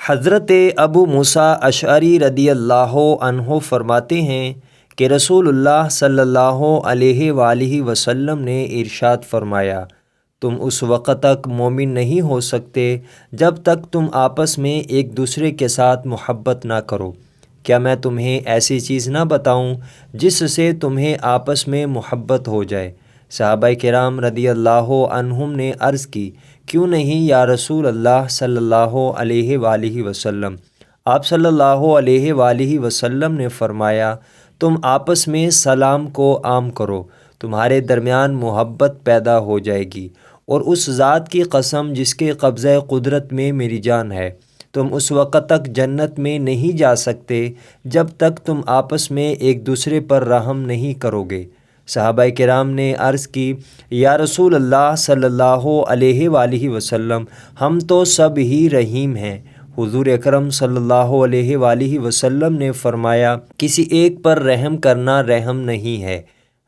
حضرت ابو موسیٰ اشعری رضی اللہ عنہ فرماتے ہیں کہ رسول اللہ صلی اللہ علیہ وآلہ وسلم نے ارشاد فرمایا، تم اس وقت تک مومن نہیں ہو سکتے جب تک تم آپس میں ایک دوسرے کے ساتھ محبت نہ کرو۔ کیا میں تمہیں ایسی چیز نہ بتاؤں جس سے تمہیں آپس میں محبت ہو جائے؟ صحابہ کرام رضی اللہ عنہم نے عرض کی، کیوں نہیں یا رسول اللہ صلی اللہ علیہ وآلہ وسلم؟ آپ صلی اللہ علیہ وآلہ وسلم نے فرمایا، تم آپس میں سلام کو عام کرو، تمہارے درمیان محبت پیدا ہو جائے گی، اور اس ذات کی قسم جس کے قبضہ قدرت میں میری جان ہے، تم اس وقت تک جنت میں نہیں جا سکتے جب تک تم آپس میں ایک دوسرے پر رحم نہیں کرو گے۔ صحابہ کرام نے عرض کی، یا رسول اللہ صلی اللہ علیہ وآلہ وسلم، ہم تو سب ہی رحیم ہیں۔ حضور اکرم صلی اللہ علیہ وآلہ وسلم نے فرمایا، کسی ایک پر رحم کرنا رحم نہیں ہے،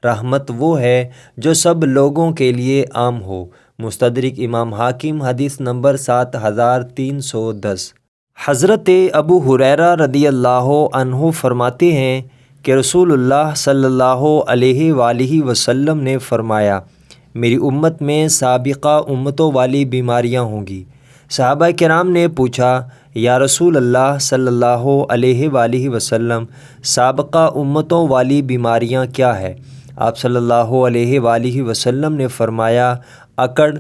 رحمت وہ ہے جو سب لوگوں کے لیے عام ہو۔ مستدرک امام حاکم، حدیث نمبر 7310۔ حضرت ابو ہریرہ رضی اللہ عنہ فرماتے ہیں کہ رسول اللہ صلی اللہ علیہ وآلہ وسلم نے فرمایا، میری امت میں سابقہ امتوں والی بیماریاں ہوں گی۔ صحابہ کرام نے پوچھا، یا رسول اللہ صلی اللہ علیہ وآلہ وسلم، سابقہ امتوں والی بیماریاں کیا ہے؟ آپ صلی اللہ علیہ وآلہ وسلم نے فرمایا، اکڑ،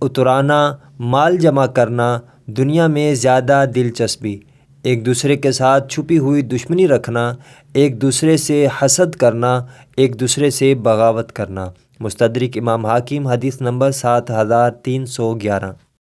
اترانا، مال جمع کرنا، دنیا میں زیادہ دلچسپی، ایک دوسرے کے ساتھ چھپی ہوئی دشمنی رکھنا، ایک دوسرے سے حسد کرنا، ایک دوسرے سے بغاوت کرنا۔ مستدرک امام حاکم، حدیث نمبر 7311۔